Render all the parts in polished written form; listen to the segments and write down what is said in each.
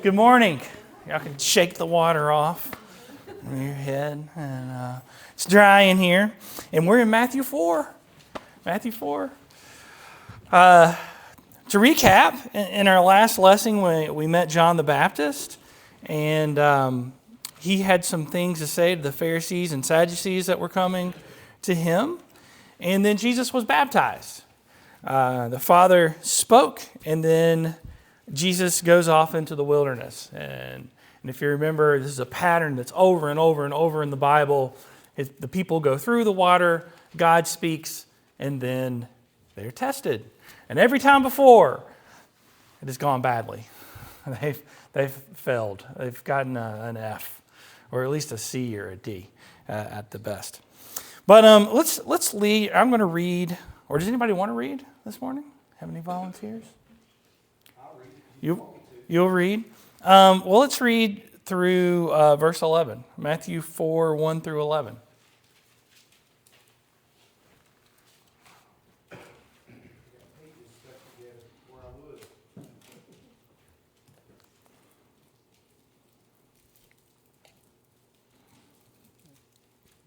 Good morning. Y'all can shake the water off on your head. And it's dry in here. And we're in Matthew 4. Matthew 4. To recap, in our last lesson, we met John the Baptist. And he had some things to say to the Pharisees and Sadducees that were coming to him. And then Jesus was baptized. The Father spoke, and then Jesus goes off into the wilderness. And if you remember, this is a pattern that's over and over and over in the Bible. The people go through the water, God speaks, and then they're tested. And every time before, it has gone badly. They've failed. They've gotten an F, or at least a C or a D at the best. But let's lead. I'm going to read. Or does anybody want to read this morning? Have any volunteers? I'll read. You'll read? Well, let's read through verse 11. Matthew 4, 1 through 11.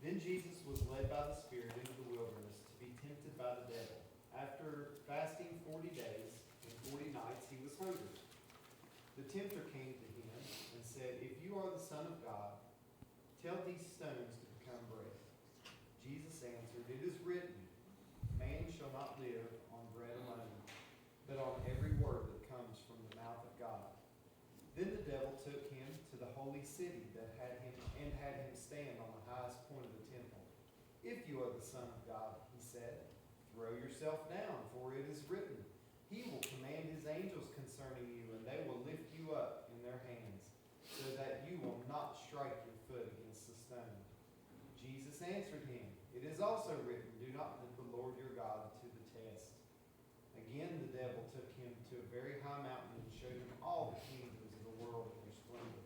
Then Jesus was led by the Spirit into the wilderness to be tempted by the devil. After fasting 40 days and 40 nights, he was hungry. The tempter came to him and said, "If you are the Son of God, tell these stones to become bread." Jesus answered, "It is written, man shall not live on bread alone, but on every word that comes from the mouth of God." Then the devil took him to the holy city had him stand on the highest point of the temple. "If you are the Son of God," he said, "throw yourself down, for it is written, he will command his angels concerning you, and they will lift you up in their hands, so that you will not strike your foot against a stone." Jesus answered him, "It is also written, do not put the Lord your God to the test." Again the devil took him to a very high mountain and showed him all the kingdoms of the world and their splendor.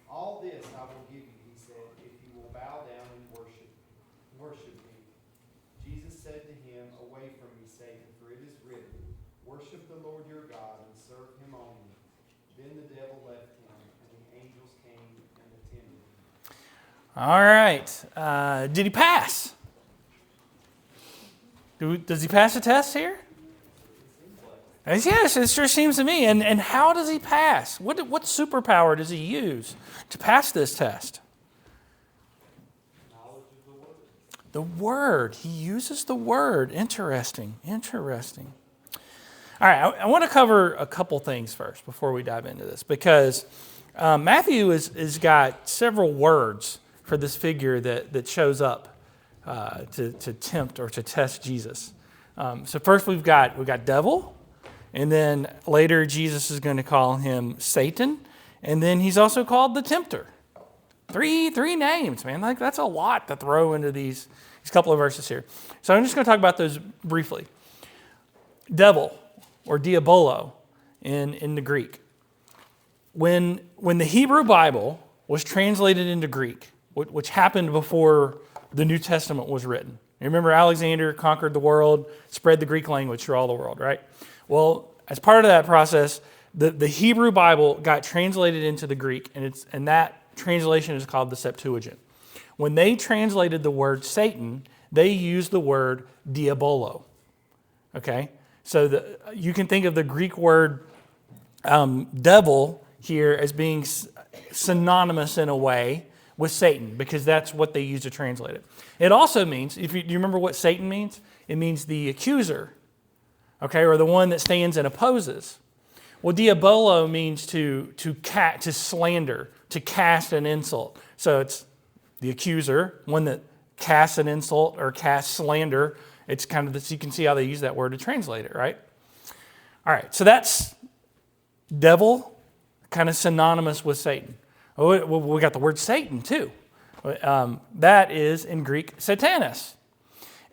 "All this I will give you," he said, "if you will bow down and worship me." Jesus said to him, "Away from me, Satan, for it is written, worship the Lord your God and serve him only." Then the devil left him, and the angels came and attended him. All right. Did he pass? Does he pass the test here? Yes, it sure seems to me. And how does he pass? What superpower does he use to pass this test? Knowledge of the word. The Word. He uses the Word. Interesting. All right, I want to cover a couple things first before we dive into this, because Matthew has got several words for this figure that shows up to tempt or to test Jesus. So first we've got devil. And then later, Jesus is going to call him Satan. And then he's also called the tempter. Three names, man. Like, that's a lot to throw into these couple of verses here. So I'm just going to talk about those briefly. Devil, or diabolo in the Greek. When the Hebrew Bible was translated into Greek, which happened before the New Testament was written. You remember Alexander conquered the world, spread the Greek language through all the world, right? Well, as part of that process, the Hebrew Bible got translated into the Greek, and that translation is called the Septuagint. When they translated the word Satan, they used the word diabolo. Okay? So you can think of the Greek word devil here as being synonymous in a way with Satan, because that's what they use to translate it. It also means, do you remember what Satan means? It means the accuser. Okay, or the one that stands and opposes. Well, diabolo means to slander, to cast an insult. So it's the accuser, one that casts an insult or casts slander. It's kind of this, you can see how they use that word to translate it, right? All right, so that's devil, kind of synonymous with Satan. Oh, well, we got the word Satan too. That is in Greek, Satanas.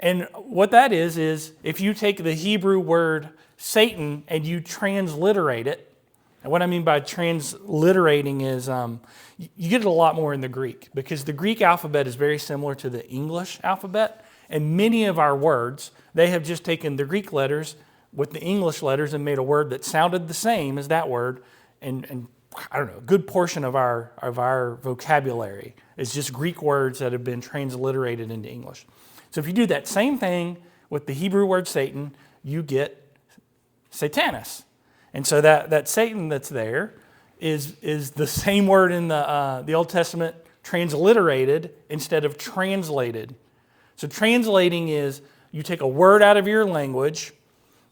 And what that is if you take the Hebrew word Satan and you transliterate it, and what I mean by transliterating is you get it a lot more in the Greek, because the Greek alphabet is very similar to the English alphabet, and many of our words, they have just taken the Greek letters with the English letters and made a word that sounded the same as that word and I don't know, a good portion of our vocabulary is just Greek words that have been transliterated into English. So if you do that same thing with the Hebrew word Satan, you get Satanas. And so that Satan that's there is the same word in the Old Testament transliterated instead of translated. So translating is you take a word out of your language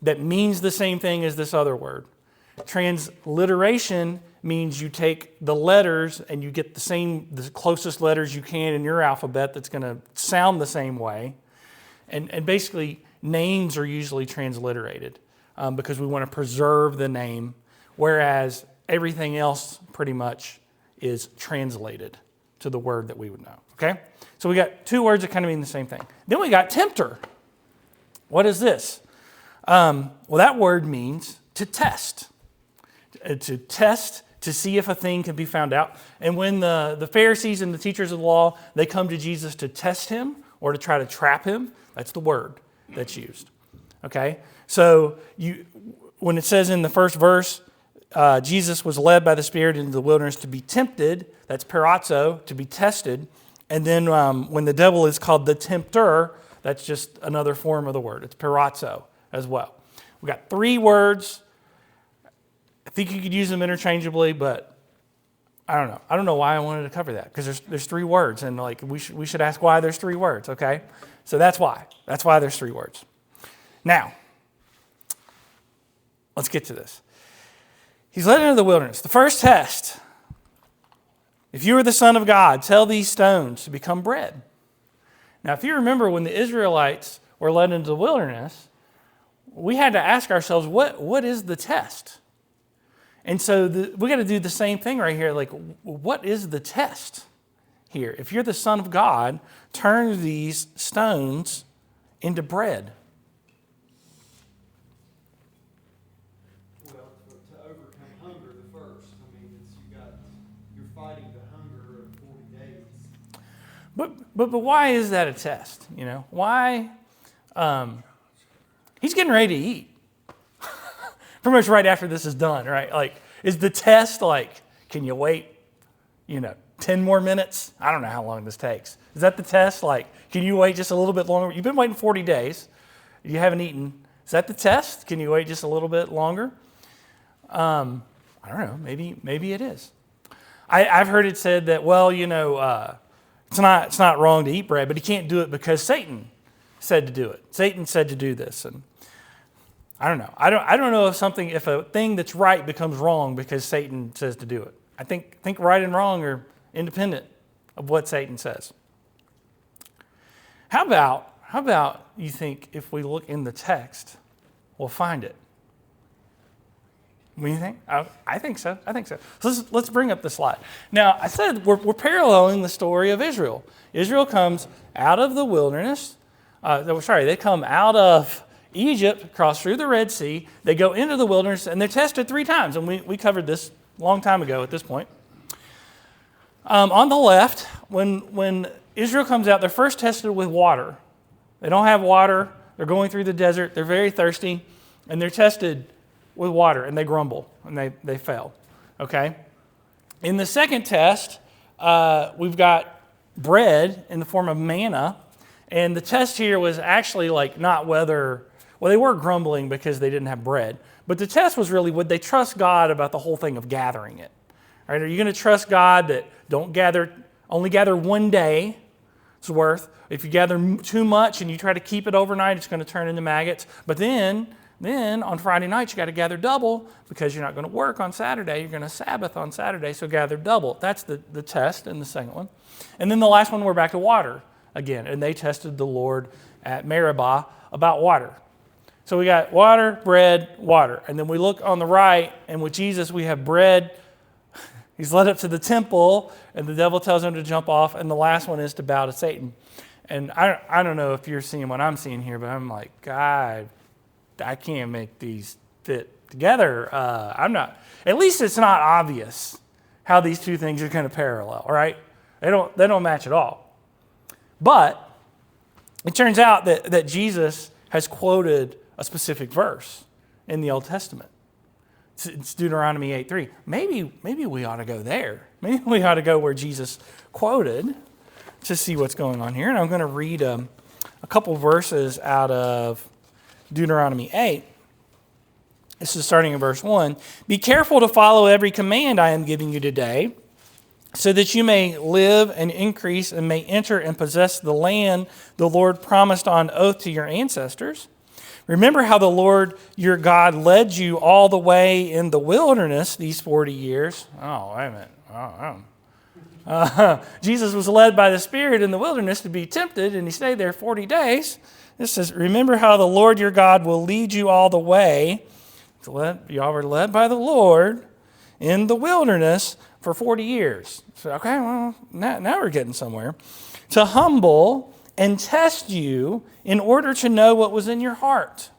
that means the same thing as this other word. Transliteration means you take the letters and you get the closest letters you can in your alphabet that's going to sound the same way. And basically, names are usually transliterated because we want to preserve the name, whereas everything else pretty much is translated to the word that we would know. Okay? So we got two words that kind of mean the same thing. Then we got tempter. What is this? Well, that word means to test. To test, to see if a thing can be found out. And when the Pharisees and the teachers of the law, they come to Jesus to test him or to try to trap him, that's the word that's used. Okay? So when it says in the first verse, Jesus was led by the Spirit into the wilderness to be tempted, that's perazzo, to be tested. And then when the devil is called the tempter, that's just another form of the word. It's perazzo as well. We got three words. I think you could use them interchangeably, but I don't know. I don't know why I wanted to cover that, because there's three words, and like we should ask why there's three words, okay? So that's why. That's why there's three words. Now, let's get to this. He's led into the wilderness. The first test. If you are the Son of God, tell these stones to become bread. Now, if you remember when the Israelites were led into the wilderness, we had to ask ourselves, what is the test? And so we got to do the same thing right here. Like, what is the test here? If you're the Son of God, turn these stones into bread. Well, to overcome hunger, the first. I mean, you're fighting the hunger of 40 days. But why is that a test? You know, why? He's getting ready to eat. Pretty much right after this is done, right? Like, is the test like, can you wait, 10 more minutes? I don't know how long this takes. Is that the test? Like, can you wait just a little bit longer? You've been waiting 40 days. You haven't eaten. Is that the test? Can you wait just a little bit longer? I don't know. Maybe it is. I've heard it said that, well, it's not wrong to eat bread, but he can't do it because Satan said to do it. Satan said to do this, and I don't know. I don't know if a thing that's right becomes wrong because Satan says to do it. I think right and wrong are independent of what Satan says. How about you think if we look in the text, we'll find it? What do you think? I think so. So let's bring up the slide. Now, I said we're paralleling the story of Israel. Israel comes out of the wilderness. They come out of Egypt, cross through the Red Sea. They go into the wilderness, and they're tested 3 times. And we covered this a long time ago at this point. On the left, when Israel comes out, they're first tested with water. They don't have water. They're going through the desert. They're very thirsty. And they're tested with water, and they grumble, and they fail. Okay? In the second test, we've got bread in the form of manna. And the test here was actually like not whether, well, they were grumbling because they didn't have bread. But the test was really, would they trust God about the whole thing of gathering it? All right, are you going to trust God that only gather 1 day's worth? If you gather too much and you try to keep it overnight, it's going to turn into maggots. But then on Friday night, you got to gather double because you're not going to work on Saturday. You're going to Sabbath on Saturday, so gather double. That's the test in the second one. And then the last one, we're back to water again. And they tested the Lord at Meribah about water. So we got water, bread, water. And then we look on the right, and with Jesus, we have bread. He's led up to the temple, and the devil tells him to jump off. And the last one is to bow to Satan. And I don't know if you're seeing what I'm seeing here, but I'm like, God, I can't make these fit together. I'm not. At least it's not obvious how these two things are going to parallel, right? They don't match at all. But it turns out that Jesus has quoted a specific verse in the Old Testament It's Deuteronomy 8:3. Maybe we ought to go there. Maybe we ought to go where Jesus quoted to see what's going on here. And I'm going to read a couple verses out of Deuteronomy 8. This is starting in verse 1. Be careful to follow every command I am giving you today, so that you may live and increase and may enter and possess the land the Lord promised on oath to your ancestors. Remember how the Lord your God led you all the way in the wilderness these 40 years. Oh, wait a minute. Jesus was led by the Spirit in the wilderness to be tempted, and he stayed there 40 days. This says, remember how the Lord your God will lead you all the way. Y'all were led by the Lord in the wilderness for 40 years. So, okay, well, now we're getting somewhere. To humble and test you in order to know what was in your heart,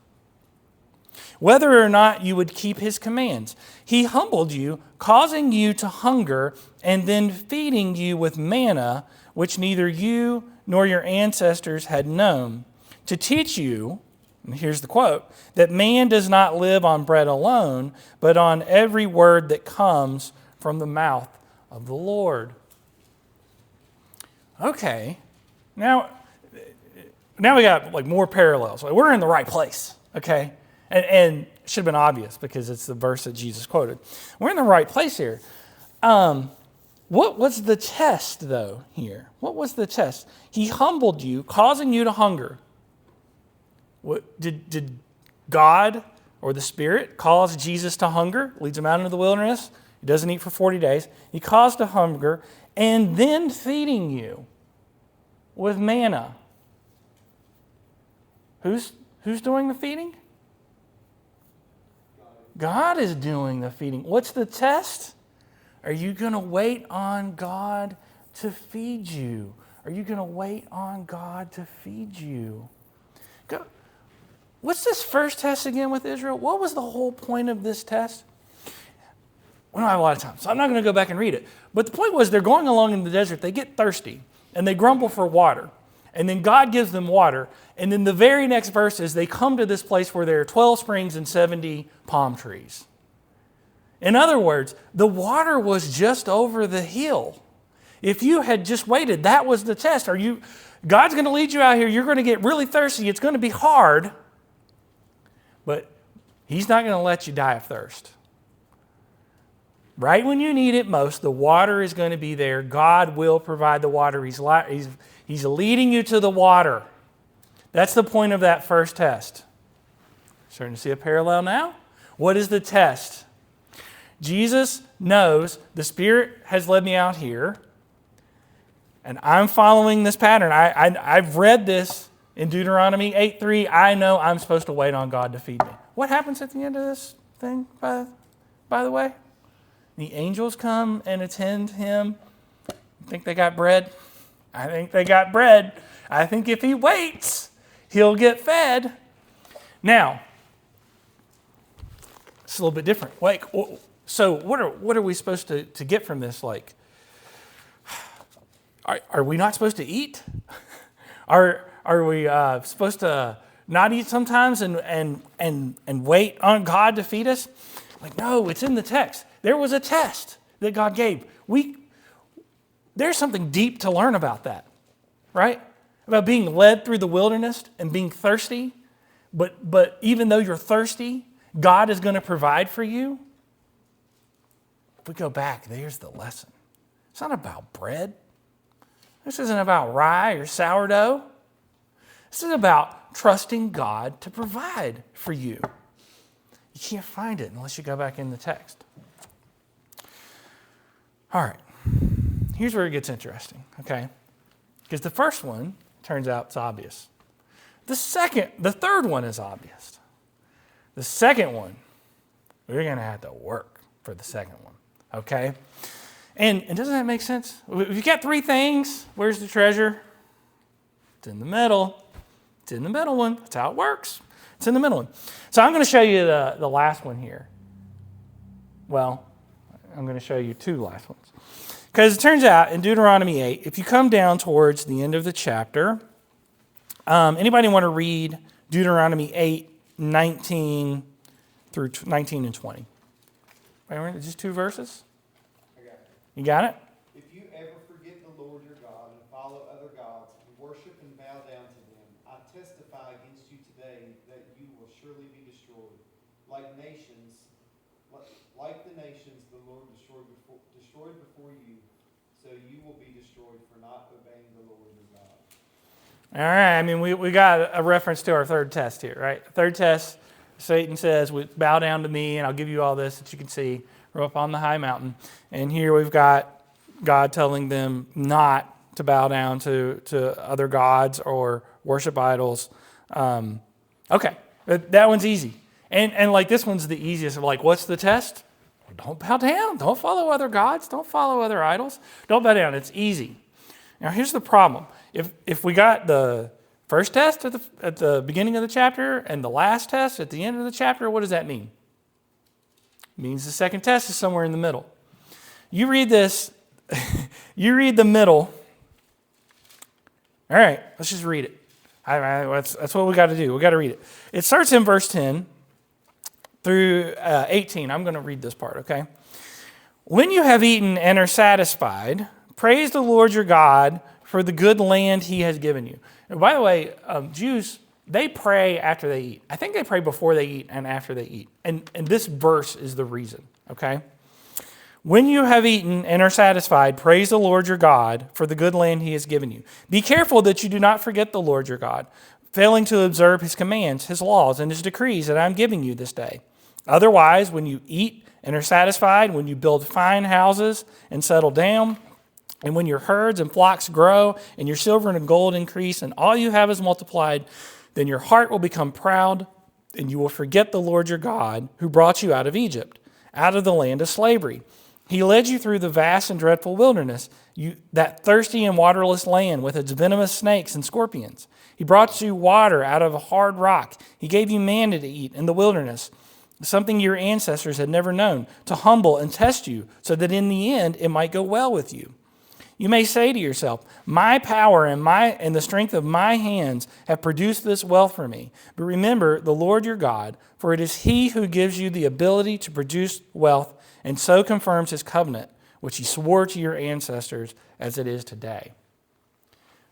whether or not you would keep his commands. He humbled you, causing you to hunger, and then feeding you with manna, which neither you nor your ancestors had known, to teach you, and here's the quote, that man does not live on bread alone, but on every word that comes from the mouth of the Lord. Okay, now we got like more parallels. Like, we're in the right place, okay? And it should have been obvious because it's the verse that Jesus quoted. We're in the right place here. What was the test, though, here? What was the test? He humbled you, causing you to hunger. Did God or the Spirit cause Jesus to hunger? Leads him out into the wilderness. He doesn't eat for 40 days. He caused to hunger and then feeding you with manna. Who's doing the feeding? God is doing the feeding. What's the test? Are you going to wait on God to feed you? Are you going to wait on God to feed you? What's this first test again with Israel? What was the whole point of this test? We don't have a lot of time, so I'm not going to go back and read it. But the point was they're going along in the desert. They get thirsty, and they grumble for water. And then God gives them water. And then the very next verse is they come to this place where there are 12 springs and 70 palm trees. In other words, the water was just over the hill. If you had just waited, that was the test. God's going to lead you out here. You're going to get really thirsty. It's going to be hard. But he's not going to let you die of thirst. Right when you need it most, the water is going to be there. God will provide the water. He's leading you to the water. That's the point of that first test. Starting to see a parallel now? What is the test? Jesus knows the Spirit has led me out here, and I'm following this pattern. I've read this in Deuteronomy 8:3. I know I'm supposed to wait on God to feed me. What happens at the end of this thing, by the way? The angels come and attend him. Think they got bread? I think they got bread. I think if he waits, he'll get fed. Now, it's a little bit different. So what are we supposed to get from this? Like, are we not supposed to eat? Are we supposed to not eat sometimes and wait on God to feed us? Like, no, it's in the text. There was a test that God gave. There's something deep to learn about that, right? About being led through the wilderness and being thirsty. But even though you're thirsty, God is going to provide for you. If we go back, there's the lesson. It's not about bread. This isn't about rye or sourdough. This is about trusting God to provide for you. You can't find it unless you go back in the text. All right. Here's where it gets interesting, okay? Because the first one turns out it's obvious. The third one is obvious. The second one, we're going to have to work for the second one, okay? And doesn't that make sense? If you got three things, where's the treasure? It's in the middle. It's in the middle one. That's how it works. It's in the middle one. So I'm going to show you the last one here. Well, I'm going to show you two last ones. Because it turns out in Deuteronomy 8, if you come down towards the end of the chapter, anybody want to read Deuteronomy 8, 19 through 19 and 20? Just 2 verses? I got it. You got it? If you ever forget the Lord your God and follow other gods and worship and bow down to them, I testify against you today that you will surely be destroyed. Like the nations the Lord destroyed before you, so you will be destroyed for not obeying the Lord your God. All right, I mean, we got a reference to our third test here, right? Third test, Satan says, bow down to me and I'll give you all this that you can see. We're up on the high mountain. And here we've got God telling them not to bow down to other gods or worship idols. Okay, that one's easy. And like this one's the easiest. Like, what's the test? Don't bow down. Don't follow other gods. Don't follow other idols. Don't bow down. It's easy. Now, here's the problem. If we got the first test at the beginning of the chapter and the last test at the end of the chapter, what does that mean? It means the second test is somewhere in the middle. You read this, you read the middle. All right, let's just read it. That's what we got to do. We got to read it. It starts in verse 10 through 18. I'm going to read this part, okay? When you have eaten and are satisfied, praise the Lord your God for the good land he has given you. And by the way, Jews, they pray after they eat. I think they pray before they eat and after they eat. And this verse is the reason, okay? When you have eaten and are satisfied, praise the Lord your God for the good land he has given you. Be careful that you do not forget the Lord your God, failing to observe his commands, his laws, and his decrees that I am giving you this day. Otherwise, when you eat and are satisfied, when you build fine houses and settle down, and when your herds and flocks grow, and your silver and gold increase, and all you have is multiplied, then your heart will become proud, and you will forget the Lord your God, who brought you out of Egypt, out of the land of slavery. He led you through the vast and dreadful wilderness, that thirsty and waterless land with its venomous snakes and scorpions. He brought you water out of a hard rock. He gave you manna to eat in the wilderness, something your ancestors had never known, to humble and test you, so that in the end it might go well with you. You may say to yourself, my power and the strength of my hands have produced this wealth for me. But remember the Lord your God, for it is he who gives you the ability to produce wealth and so confirms his covenant, which he swore to your ancestors as it is today.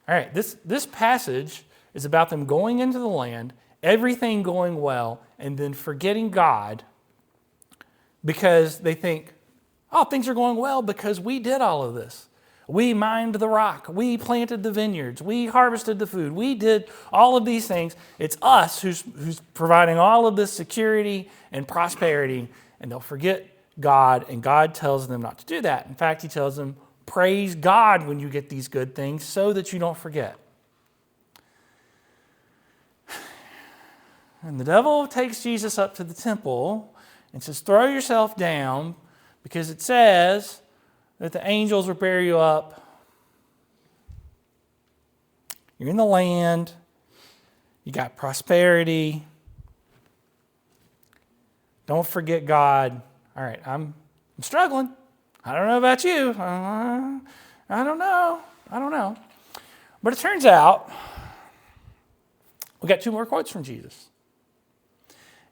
All right, this passage is about them going into the land, everything going well, and then forgetting God because they think, oh, things are going well because we did all of this. We mined the rock. We planted the vineyards. We harvested the food. We did all of these things. It's us who's providing all of this security and prosperity, and they'll forget God, and God tells them not to do that. In fact, he tells them, praise God when you get these good things so that you don't forget. And the devil takes Jesus up to the temple and says, throw yourself down, because it says that the angels will bear you up. You're in the land. You got prosperity. Don't forget God. All right, I'm struggling. I don't know about you. I don't know. But it turns out we got 2 more quotes from Jesus.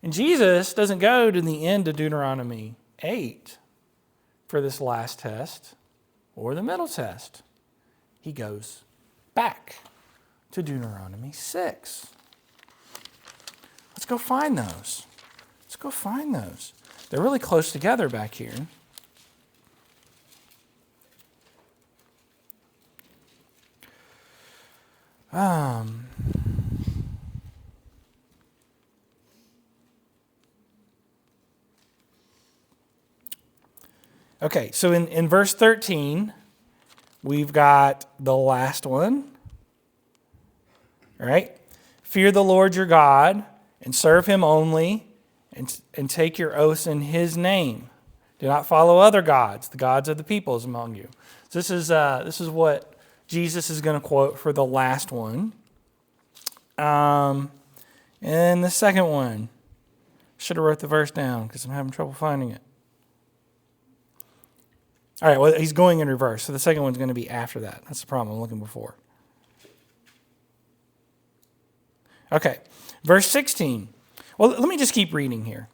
And Jesus doesn't go to the end of Deuteronomy 8 for this last test or the middle test. He goes back to Deuteronomy 6. Let's go find those. They're really close together back here. Okay, so in verse 13, we've got the last one. All right? Fear the Lord your God and serve him only, and take your oaths in his name. Do not follow other gods, the gods of the peoples among you. So this is what Jesus is going to quote for the last one. And the second one, should have wrote the verse down because I'm having trouble finding it. All right, well, he's going in reverse, so the second one's going to be after that. That's the problem I'm looking for. Okay, verse 16. Well, let me just keep reading here.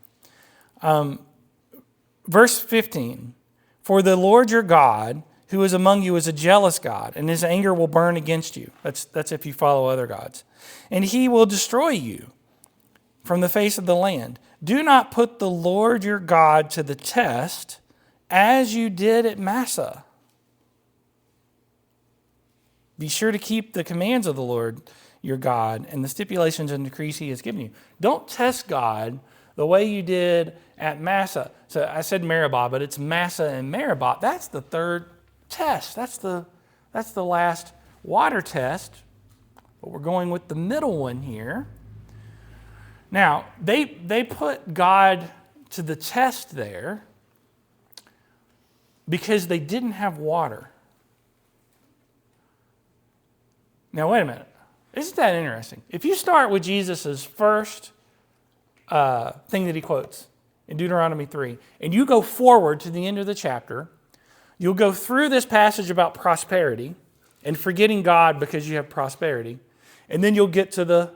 Verse 15, for the Lord your God, who is among you, is a jealous God, and his anger will burn against you. That's if you follow other gods. And he will destroy you from the face of the land. Do not put the Lord your God to the test as you did at Massah. Be sure to keep the commands of the Lord your God and the stipulations and decrees he has given you. Don't test God the way you did at Massah. So I said Meribah, but it's Massah and Meribah. That's the third test. That's the last water test. But we're going with the middle one here. Now, they put God to the test there because they didn't have water. Now, wait a minute. Isn't that interesting? If you start with Jesus' first thing that he quotes in Deuteronomy 3, and you go forward to the end of the chapter, you'll go through this passage about prosperity and forgetting God because you have prosperity, and then you'll get to the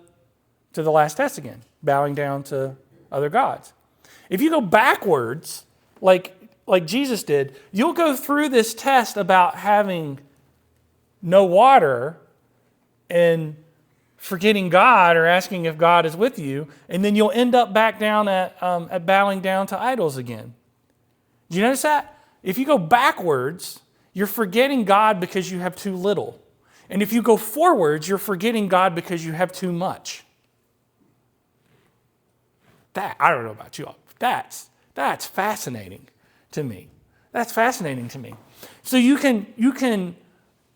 last test again, bowing down to other gods. If you go backwards, like Jesus did, you'll go through this test about having no water and forgetting God or asking if God is with you, and then you'll end up back down at bowing down to idols again. Do you notice that? If you go backwards, you're forgetting God because you have too little. And if you go forwards, you're forgetting God because you have too much. That, I don't know about you all. That's fascinating to me. That's fascinating to me. So you can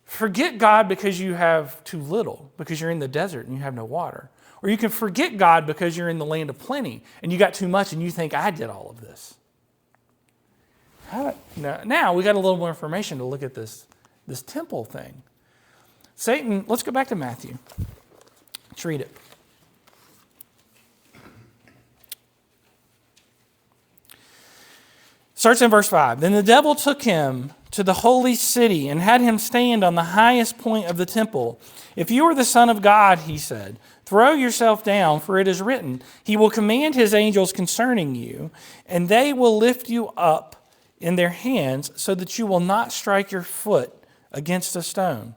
forget God because you have too little, because you're in the desert and you have no water. Or you can forget God because you're in the land of plenty and you got too much and you think, I did all of this. Now we got a little more information to look at this temple thing. Satan, let's go back to Matthew. Let's read it. Starts in verse 5. Then the devil took him to the holy city and had him stand on the highest point of the temple. If you are the Son of God, he said, throw yourself down, for it is written, he will command his angels concerning you, and they will lift you up in their hands so that you will not strike your foot against a stone.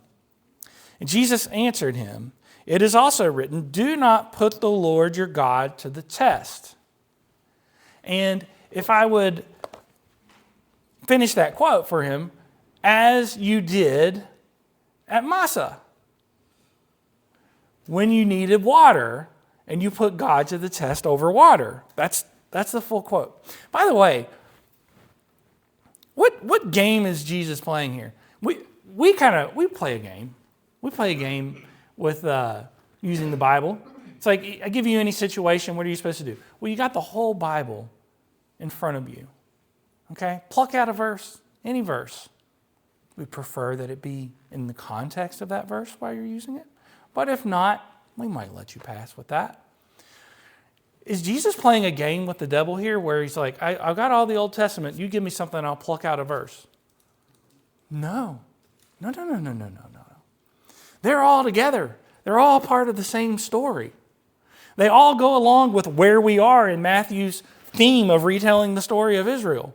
And Jesus answered him, it is also written, do not put the Lord your God to the test. And if I would finish that quote for him, as you did at Massah, when you needed water and you put God to the test over water. That's the full quote. By the way, what game is Jesus playing here? We play a game. We play a game with using the Bible. It's like, I give you any situation, what are you supposed to do? Well, you got the whole Bible in front of you. Okay? Pluck out a verse, any verse. We prefer that it be in the context of that verse while you're using it. But if not, we might let you pass with that. Is Jesus playing a game with the devil here where he's like, I've got all the Old Testament, you give me something, I'll pluck out a verse? No. No. They're all together. They're all part of the same story. They all go along with where we are in Matthew's theme of retelling the story of Israel.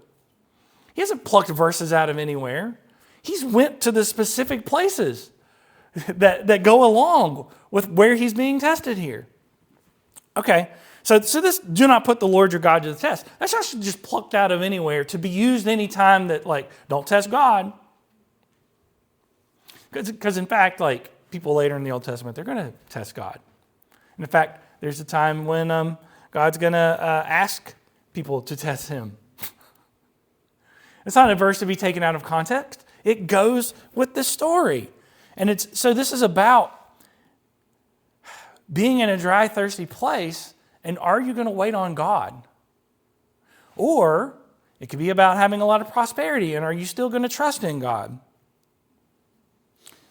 He hasn't plucked verses out of anywhere. He's went to the specific places that go along with where he's being tested here. Okay, so this, do not put the Lord your God to the test. That's not just plucked out of anywhere to be used any time that, like, don't test God. Because in fact, like, people later in the Old Testament, they're going to test God. And in fact, there's a time when God's going to ask people to test him. It's not a verse to be taken out of context. It goes with the story. And so this is about being in a dry, thirsty place, and are you going to wait on God? Or it could be about having a lot of prosperity, and are you still going to trust in God?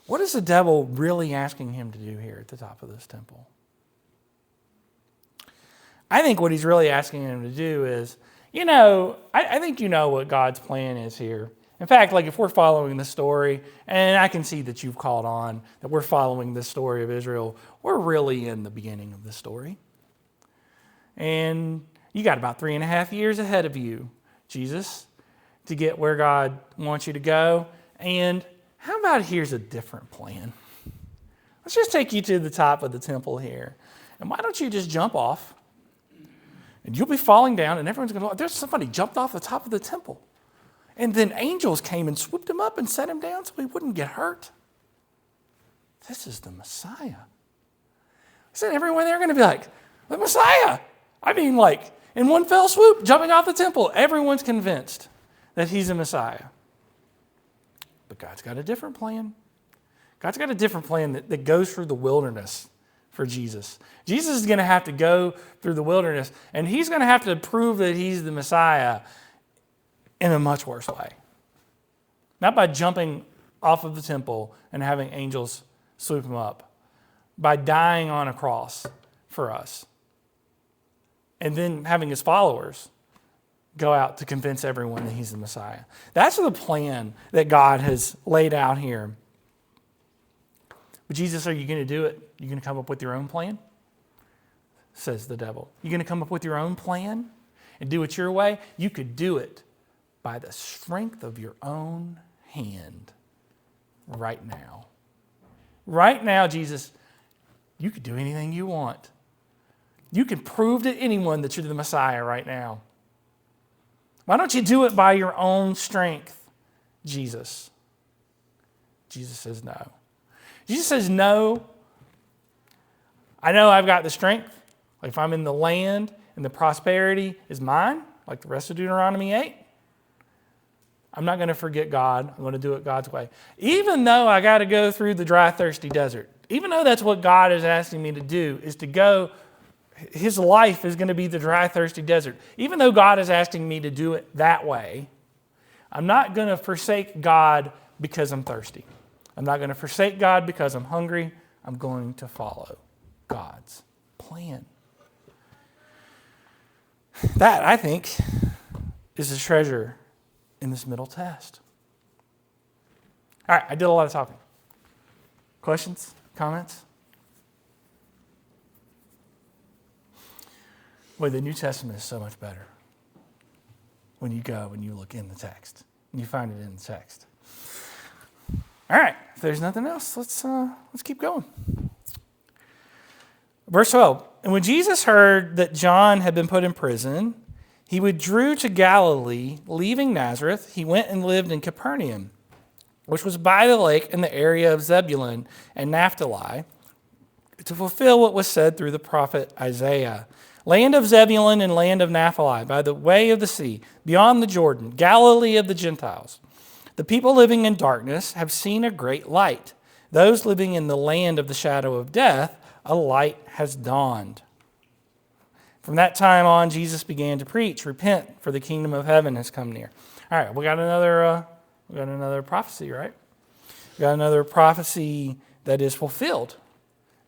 What is the devil really asking him to do here at the top of this temple? I think what he's really asking him to do is, I think you know what God's plan is here. In fact, like, if we're following the story, and I can see that you've caught on that we're following the story of Israel, we're really in the beginning of the story. And you got about 3.5 years ahead of you Jesus, to get where God wants you to go. And how about here's a different plan? Let's just take you to the top of the temple here. And why don't you just jump off? And you'll be falling down, and everyone's going to, there's somebody jumped off the top of the temple. And then angels came and swooped him up and set him down so he wouldn't get hurt. This is the Messiah. I said everyone there going to be like, the Messiah. I mean, like, in one fell swoop, jumping off the temple, everyone's convinced that he's a Messiah. But God's got a different plan. God's got a different plan that goes through the wilderness for Jesus. Jesus is going to have to go through the wilderness, and he's going to have to prove that he's the Messiah in a much worse way. Not by jumping off of the temple and having angels swoop him up, by dying on a cross for us, and then having his followers go out to convince everyone that he's the Messiah. That's the plan that God has laid out here. But Jesus, are you going to do it? You going to come up with your own plan? Says the devil. You going to come up with your own plan and do it your way? You could do it by the strength of your own hand right now. Right now, Jesus, you could do anything you want. You can prove to anyone that you're the Messiah right now. Why don't you do it by your own strength, Jesus? Jesus says no. Jesus says no. I know I've got the strength. Like if I'm in the land and the prosperity is mine, like the rest of Deuteronomy 8, I'm not going to forget God. I'm going to do it God's way. Even though I got to go through the dry, thirsty desert, even though that's what God is asking me to do, is to go, his life is going to be the dry, thirsty desert. Even though God is asking me to do it that way, I'm not going to forsake God because I'm thirsty. I'm not going to forsake God because I'm hungry. I'm going to follow God's plan. That, I think, is the treasure in this middle test. All right, I did a lot of talking. Questions? Comments? Boy, the New Testament is so much better when you go and you look in the text and you find it in the text. All right, if there's nothing else, let's keep going. Verse 12, and when Jesus heard that John had been put in prison, he withdrew to Galilee, leaving Nazareth. He went and lived in Capernaum, which was by the lake in the area of Zebulun and Naphtali, to fulfill what was said through the prophet Isaiah. Land of Zebulun and land of Naphtali, by the way of the sea, beyond the Jordan, Galilee of the Gentiles. The people living in darkness have seen a great light. Those living in the land of the shadow of death, a light has dawned. From that time on, Jesus began to preach, repent, for the kingdom of heaven has come near. All right, we got another prophecy, right? We got another prophecy that is fulfilled.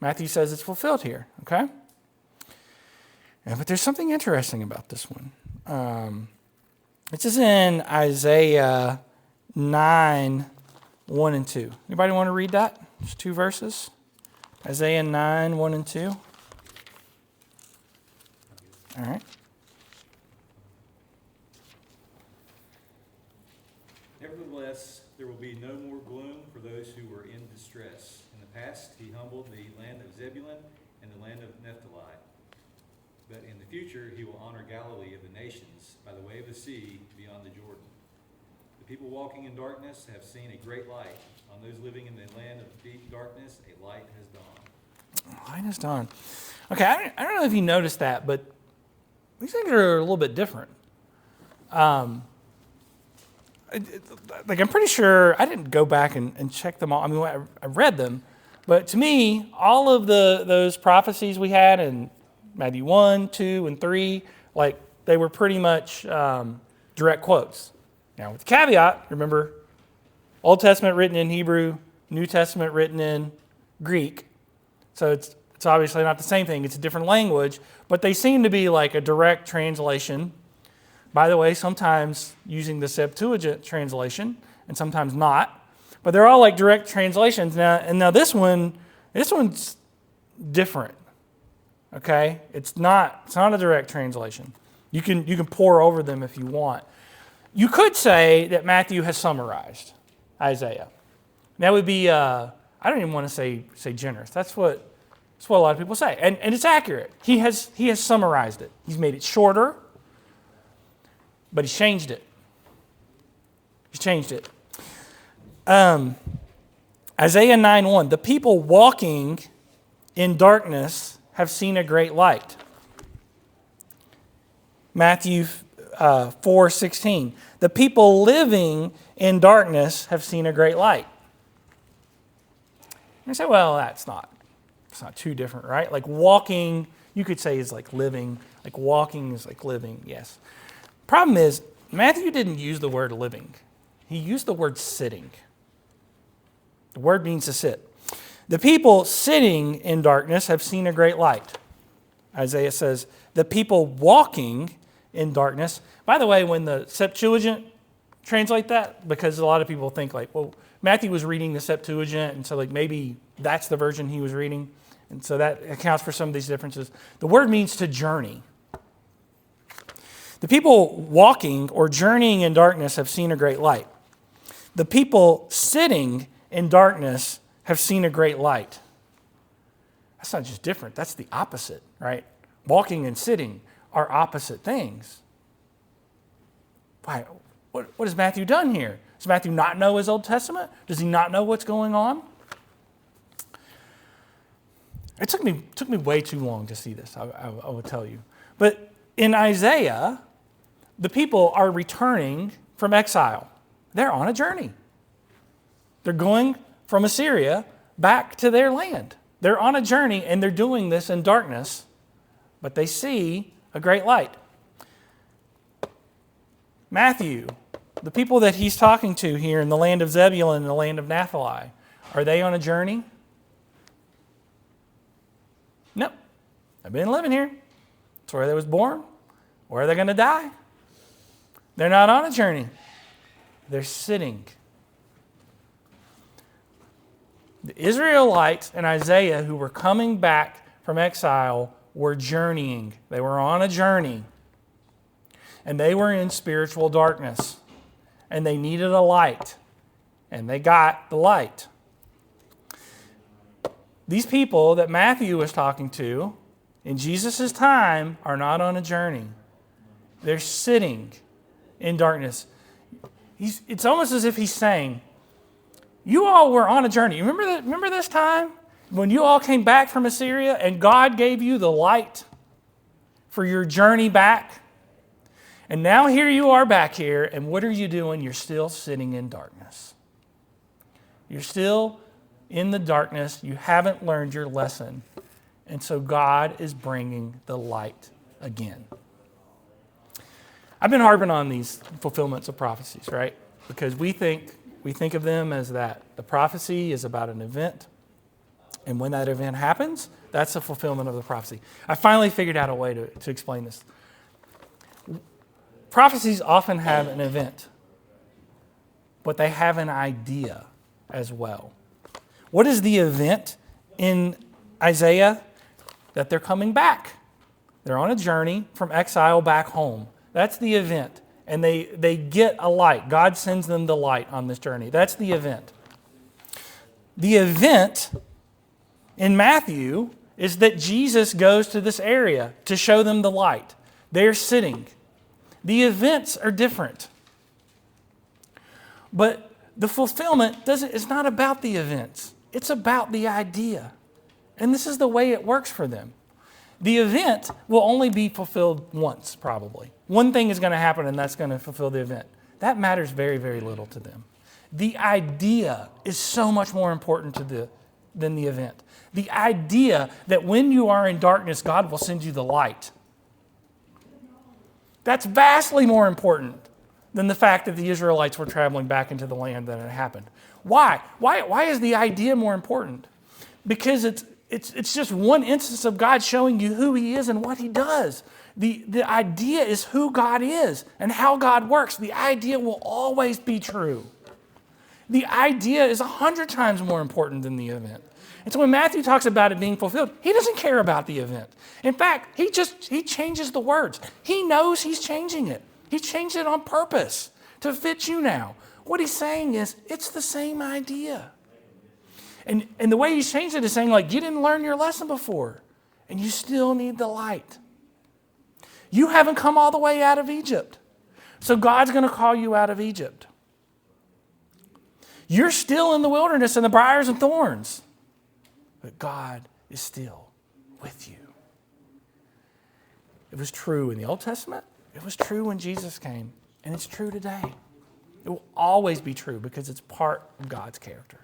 Matthew says it's fulfilled here, okay? But there's something interesting about this one. This is in Isaiah 9, 1 and 2. Anybody want to read that? Just 2 verses. Isaiah 9, 1 and 2. All right. Nevertheless, there will be no more gloom for those who were in distress. In the past, he humbled the land of Zebulun and the land of Naphtali. But in the future, he will honor Galilee of the nations by the way of the sea beyond the Jordan. The people walking in darkness have seen a great light. On those living in the land of deep darkness, a light has dawned. Light has dawned. Okay, I don't know if you noticed that, but these things are a little bit different. I'm pretty sure, I didn't go back and check them all. I mean, I read them, but to me, all of those prophecies we had in Matthew 1, 2, and 3, like they were pretty much direct quotes. Now, with the caveat, remember, Old Testament written in Hebrew, New Testament written in Greek. So it's obviously not the same thing. It's a different language, but they seem to be like a direct translation. By the way, sometimes using the Septuagint translation and sometimes not. But they're all like direct translations. Now this one's different. Okay? It's not a direct translation. You can pore over them if you want. You could say that Matthew has summarized Isaiah. That would be, I don't even want to say generous. That's what a lot of people say. And it's accurate. He has summarized it. He's made it shorter, but he's changed it. He's changed it. Isaiah 9:1, the people walking in darkness have seen a great light. Matthew 4:16, the people living in darkness have seen a great light. And you say, well, it's not too different, right? Like walking, you could say is like living. Like walking is like living, yes. Problem is, Matthew didn't use the word living. He used the word sitting. The word means to sit. The people sitting in darkness have seen a great light. Isaiah says, the people walking in darkness. By the way, when the Septuagint translate that, because a lot of people think like, well, Matthew was reading the Septuagint, and so like maybe that's the version he was reading. And so that accounts for some of these differences. The word means to journey. The people walking or journeying in darkness have seen a great light. The people sitting in darkness have seen a great light. That's not just different, that's the opposite, right? Walking and sitting are opposite things. Why? What has Matthew done here? Does Matthew not know his Old Testament? Does he not know what's going on? It took me way too long to see this, I will tell you. But in Isaiah, the people are returning from exile. They're on a journey. They're going from Assyria back to their land. They're on a journey, and they're doing this in darkness, but they see a great light. Matthew, the people that he's talking to here in the land of Zebulun and the land of Naphtali, are they on a journey? No. They've been living here. It's where they was born. Where are they going to die? They're not on a journey. They're sitting. The Israelites and Isaiah who were coming back from exile were journeying. They were on a journey. And they were in spiritual darkness. And they needed a light. And they got the light. These people that Matthew was talking to in Jesus' time are not on a journey. They're sitting in darkness. It's almost as if he's saying, you all were on a journey. Remember this time when you all came back from Assyria and God gave you the light for your journey back? And now here you are back here, and what are you doing? You're still sitting in darkness. You're still in the darkness. You haven't learned your lesson. And so God is bringing the light again. I've been harping on these fulfillments of prophecies, right? Because we think of them as that. The prophecy is about an event. And when that event happens, that's the fulfillment of the prophecy. I finally figured out a way to explain this. Prophecies often have an event, but they have an idea as well. What is the event in Isaiah? That they're coming back. They're on a journey from exile back home. That's the event. And they get a light. God sends them the light on this journey. That's the event. The event in Matthew is that Jesus goes to this area to show them the light. They're sitting. The events are different. But the fulfillment it's not about the events. It's about the idea. And this is the way it works for them. The event will only be fulfilled once, probably. One thing is going to happen, and that's going to fulfill the event. That matters very, very little to them. The idea is so much more important than the event. The idea that when you are in darkness, God will send you the light. That's vastly more important than the fact that the Israelites were traveling back into the land that it happened. Why? Why is the idea more important? Because it's just one instance of God showing you who He is and what He does. The idea is who God is and how God works. The idea will always be true. The idea is 100 times more important than the event. And so when Matthew talks about it being fulfilled, he doesn't care about the event. In fact, he changes the words. He knows he's changing it. He changed it on purpose to fit you now. What he's saying is, it's the same idea. And the way he's changed it is saying, like, you didn't learn your lesson before, and you still need the light. You haven't come all the way out of Egypt. So God's going to call you out of Egypt. You're still in the wilderness and the briars and thorns, but God is still with you. It was true in the Old Testament. It was true when Jesus came, and it's true today. It will always be true because it's part of God's character.